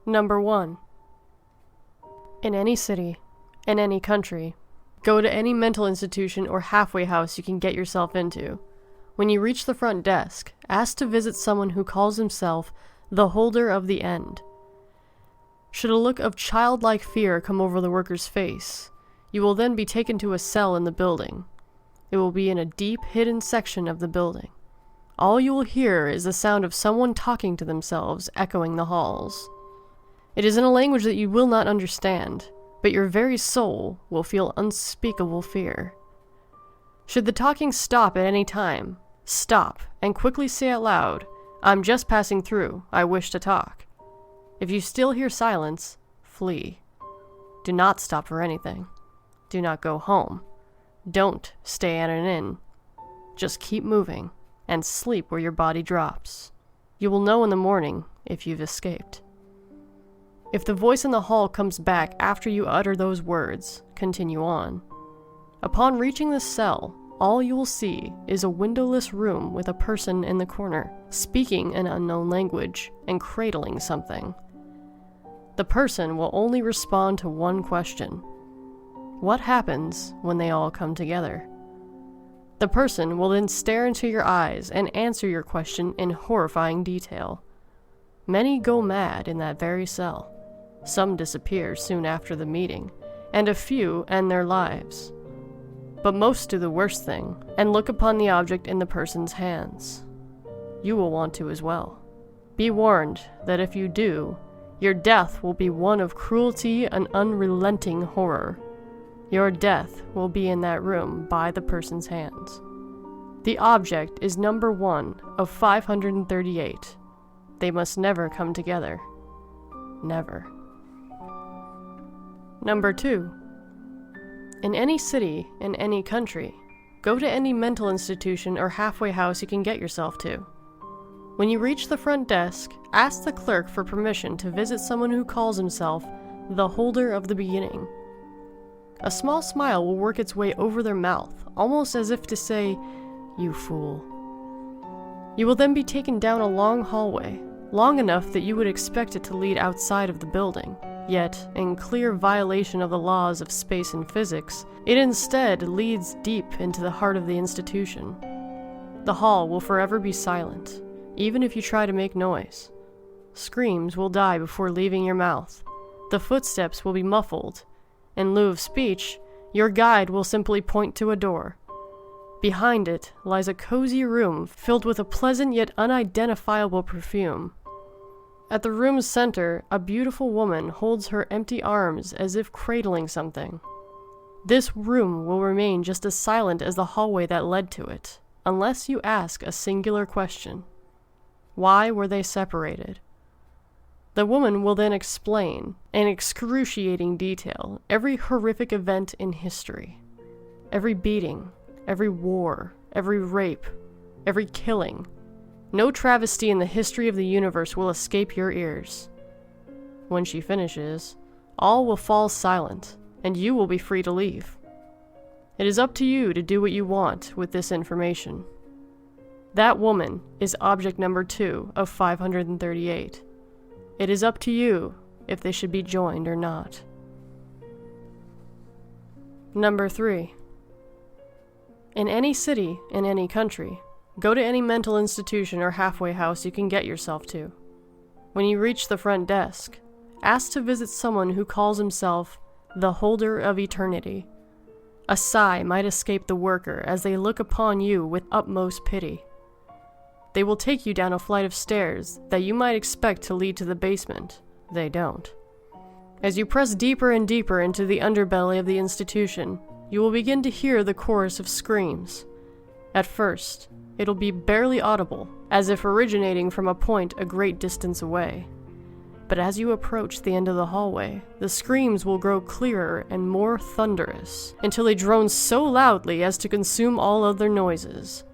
Number 1. In any city, in any country, go to any mental institution or halfway house you can get yourself into. When you reach the front desk, ask to visit someone who calls himself the holder of the end. Should a look of childlike fear come over the worker's face, you will then be taken to a cell in the building. It will be in a deep, hidden section of the building. All you will hear is the sound of someone talking to themselves echoing the halls. It is in a language that you will not understand, but your very soul will feel unspeakable fear. Should the talking stop at any time, stop and quickly say out loud, "I'm just passing through, I wish to talk." If you still hear silence, flee. Do not stop for anything. Do not go home. Don't stay at an inn. Just keep moving and sleep where your body drops. You will know in the morning if you've escaped. If the voice in the hall comes back after you utter those words, continue on. Upon reaching the cell, all you will see is a windowless room with a person in the corner, speaking an unknown language and cradling something. The person will only respond to one question. What happens when they all come together? The person will then stare into your eyes and answer your question in horrifying detail. Many go mad in that very cell. Some disappear soon after the meeting, and a few end their lives. But most do the worst thing, and look upon the object in the person's hands. You will want to as well. Be warned that if you do, your death will be one of cruelty and unrelenting horror. Your death will be in that room by the person's hands. The object is number 1 of 538. They must never come together. Never. Number 2. In any city, in any country, go to any mental institution or halfway house you can get yourself to. When you reach the front desk, ask the clerk for permission to visit someone who calls himself the holder of the beginning. A small smile will work its way over their mouth, almost as if to say, "You fool." You will then be taken down a long hallway, long enough that you would expect it to lead outside of the building. Yet, in clear violation of the laws of space and physics, it instead leads deep into the heart of the institution. The hall will forever be silent, even if you try to make noise. Screams will die before leaving your mouth. The footsteps will be muffled. In lieu of speech, your guide will simply point to a door. Behind it lies a cozy room filled with a pleasant yet unidentifiable perfume. At the room's center, a beautiful woman holds her empty arms as if cradling something. This room will remain just as silent as the hallway that led to it, unless you ask a singular question. Why were they separated? The woman will then explain, in excruciating detail, every horrific event in history. Every beating, every war, every rape, every killing. No travesty in the history of the universe will escape your ears. When she finishes, all will fall silent, and you will be free to leave. It is up to you to do what you want with this information. That woman is object number 2 of 538. It is up to you if they should be joined or not. Number 3. In any city, in any country, go to any mental institution or halfway house you can get yourself to. When you reach the front desk, ask to visit someone who calls himself the holder of eternity. A sigh might escape the worker as they look upon you with utmost pity. They will take you down a flight of stairs that you might expect to lead to the basement. They don't. As you press deeper and deeper into the underbelly of the institution, you will begin to hear the chorus of screams. At first, it'll be barely audible, as if originating from a point a great distance away. But as you approach the end of the hallway, the screams will grow clearer and more thunderous, until they drone so loudly as to consume all other noises.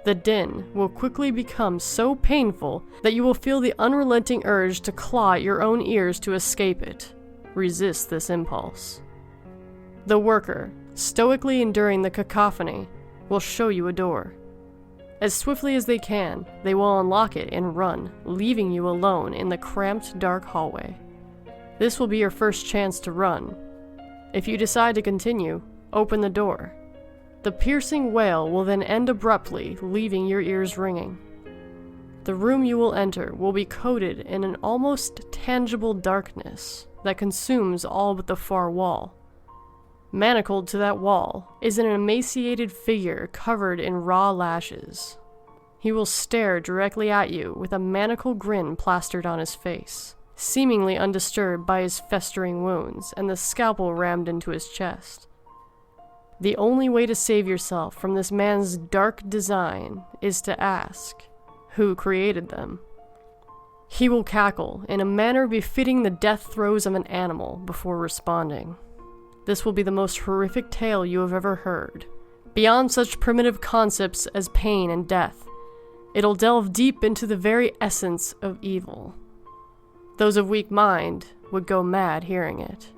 The din will quickly become so painful that you will feel the unrelenting urge to claw at your own ears to escape it. Resist this impulse. The worker, stoically enduring the cacophony, will show you a door. As swiftly as they can, they will unlock it and run, leaving you alone in the cramped, dark hallway. This will be your first chance to run. If you decide to continue, open the door. The piercing wail will then end abruptly, leaving your ears ringing. The room you will enter will be coated in an almost tangible darkness that consumes all but the far wall. Manacled to that wall is an emaciated figure covered in raw lashes. He will stare directly at you with a maniacal grin plastered on his face, seemingly undisturbed by his festering wounds and the scalpel rammed into his chest. The only way to save yourself from this man's dark design is to ask, who created them? He will cackle in a manner befitting the death throes of an animal before responding. This will be the most horrific tale you have ever heard. Beyond such primitive concepts as pain and death, it'll delve deep into the very essence of evil. Those of weak mind would go mad hearing it.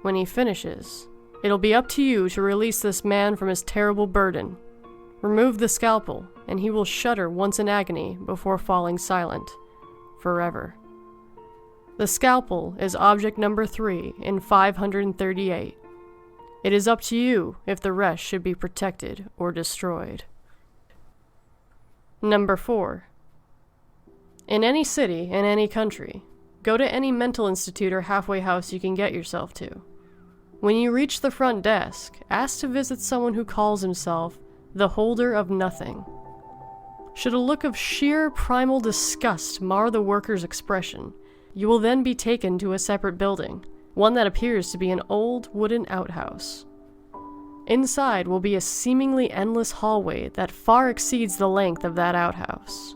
When he finishes, it'll be up to you to release this man from his terrible burden. Remove the scalpel, and he will shudder once in agony before falling silent, forever. The scalpel is object number 3 in 538. It is up to you if the rest should be protected or destroyed. Number 4. In any city, in any country, go to any mental institute or halfway house you can get yourself to. When you reach the front desk, ask to visit someone who calls himself the Holder of Nothing. Should a look of sheer primal disgust mar the worker's expression, you will then be taken to a separate building, one that appears to be an old wooden outhouse. Inside will be a seemingly endless hallway that far exceeds the length of that outhouse.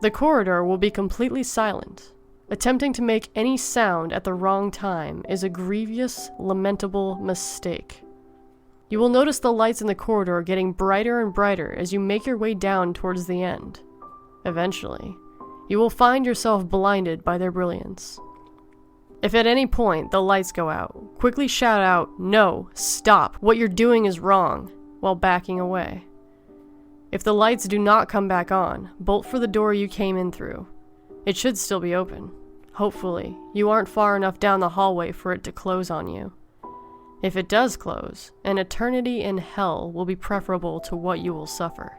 The corridor will be completely silent. Attempting to make any sound at the wrong time is a grievous, lamentable mistake. You will notice the lights in the corridor getting brighter and brighter as you make your way down towards the end. Eventually, you will find yourself blinded by their brilliance. If at any point the lights go out, quickly shout out, "No, stop, what you're doing is wrong," while backing away. If the lights do not come back on, bolt for the door you came in through. It should still be open. Hopefully, you aren't far enough down the hallway for it to close on you. If it does close, an eternity in hell will be preferable to what you will suffer.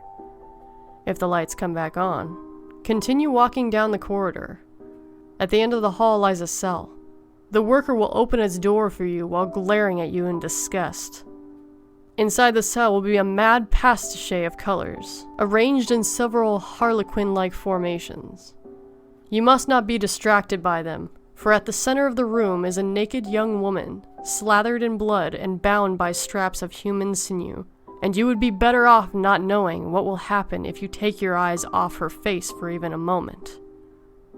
If the lights come back on, continue walking down the corridor. At the end of the hall lies a cell. The worker will open its door for you while glaring at you in disgust. Inside the cell will be a mad pastiche of colors, arranged in several harlequin-like formations. You must not be distracted by them, for at the center of the room is a naked young woman, slathered in blood and bound by straps of human sinew, and you would be better off not knowing what will happen if you take your eyes off her face for even a moment.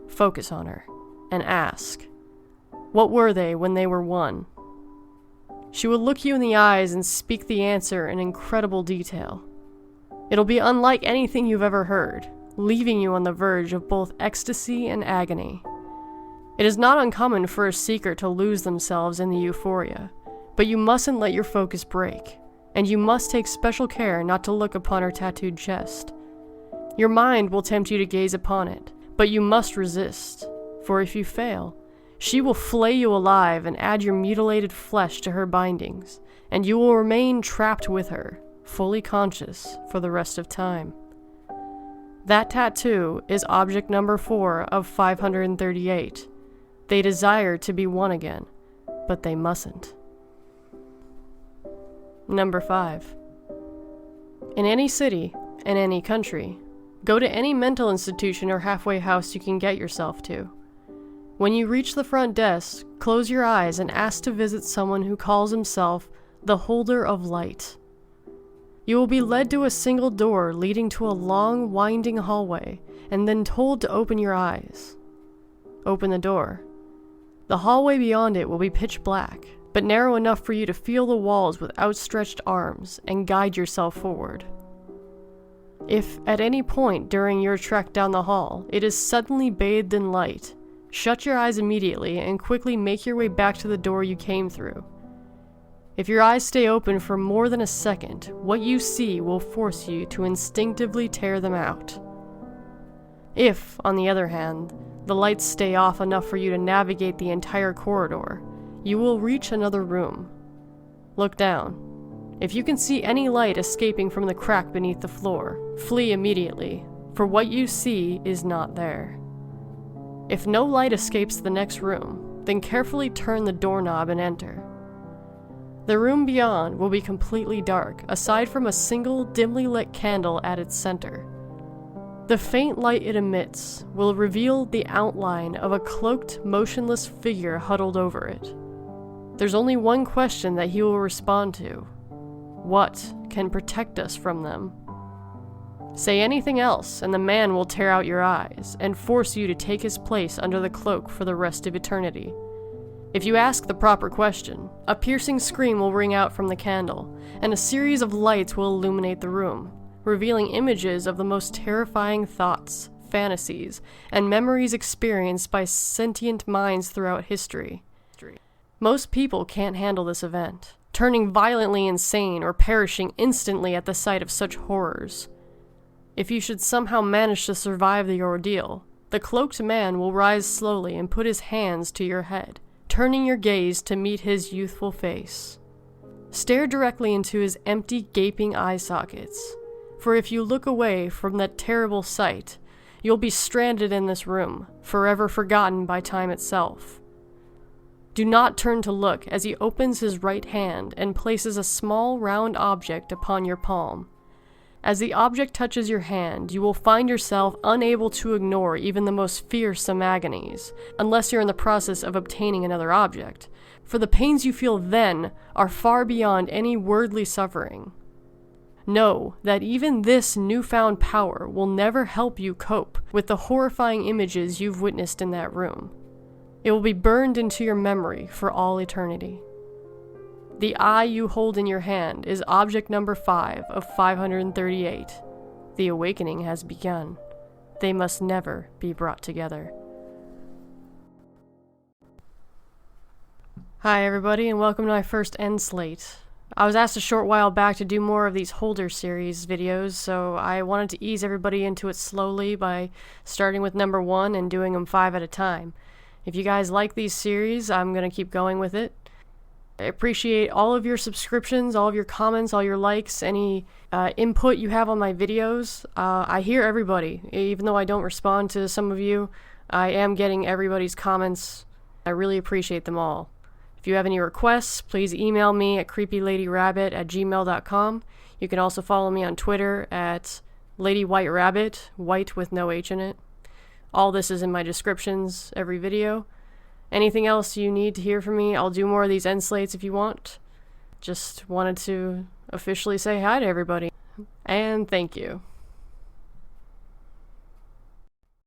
Focus on her, and ask, what were they when they were one? She will look you in the eyes and speak the answer in incredible detail. It'll be unlike anything you've ever heard, leaving you on the verge of both ecstasy and agony. It is not uncommon for a seeker to lose themselves in the euphoria, but you mustn't let your focus break, and you must take special care not to look upon her tattooed chest. Your mind will tempt you to gaze upon it, but you must resist, for if you fail, she will flay you alive and add your mutilated flesh to her bindings, and you will remain trapped with her, fully conscious for the rest of time. That tattoo is object number 4 of 538. They desire to be one again, but they mustn't. Number 5. In any city, in any country, go to any mental institution or halfway house you can get yourself to. When you reach the front desk, close your eyes and ask to visit someone who calls himself the Holder of Light. You will be led to a single door leading to a long, winding hallway, and then told to open your eyes. Open the door. The hallway beyond it will be pitch black, but narrow enough for you to feel the walls with outstretched arms and guide yourself forward. If, at any point during your trek down the hall, it is suddenly bathed in light, shut your eyes immediately and quickly make your way back to the door you came through. If your eyes stay open for more than a second, what you see will force you to instinctively tear them out. If, on the other hand, the lights stay off enough for you to navigate the entire corridor, you will reach another room. Look down. If you can see any light escaping from the crack beneath the floor, flee immediately, for what you see is not there. If no light escapes the next room, then carefully turn the doorknob and enter. The room beyond will be completely dark, aside from a single dimly lit candle at its center. The faint light it emits will reveal the outline of a cloaked, motionless figure huddled over it. There's only one question that he will respond to. What can protect us from them? Say anything else, and the man will tear out your eyes and force you to take his place under the cloak for the rest of eternity. If you ask the proper question, a piercing scream will ring out from the candle, and a series of lights will illuminate the room, revealing images of the most terrifying thoughts, fantasies, and memories experienced by sentient minds throughout history. Most people can't handle this event, turning violently insane or perishing instantly at the sight of such horrors. If you should somehow manage to survive the ordeal, the cloaked man will rise slowly and put his hands to your head, turning your gaze to meet his youthful face. Stare directly into his empty, gaping eye sockets, for if you look away from that terrible sight, you'll be stranded in this room, forever forgotten by time itself. Do not turn to look as he opens his right hand and places a small, round object upon your palm. As the object touches your hand, you will find yourself unable to ignore even the most fearsome agonies, unless you're in the process of obtaining another object, for the pains you feel then are far beyond any worldly suffering. Know that even this newfound power will never help you cope with the horrifying images you've witnessed in that room. It will be burned into your memory for all eternity. The eye you hold in your hand is object number 5 of 538. The awakening has begun. They must never be brought together. Hi everybody, and welcome to my first end slate. I was asked a short while back to do more of these Holder series videos, so I wanted to ease everybody into it slowly by starting with number 1 and doing them 5 at a time. If you guys like these series, I'm going to keep going with it. I appreciate all of your subscriptions, all of your comments, all your likes, any input you have on my videos. I hear everybody. Even though I don't respond to some of you, I am getting everybody's comments. I really appreciate them all. If you have any requests, please email me at creepyladyrabbit@gmail.com. You can also follow me on Twitter at LadyWhiteRabbit, white with no H in it. All this is in my descriptions every video. Anything else you need to hear from me, I'll do more of these end slates if you want. Just wanted to officially say hi to everybody. And thank you.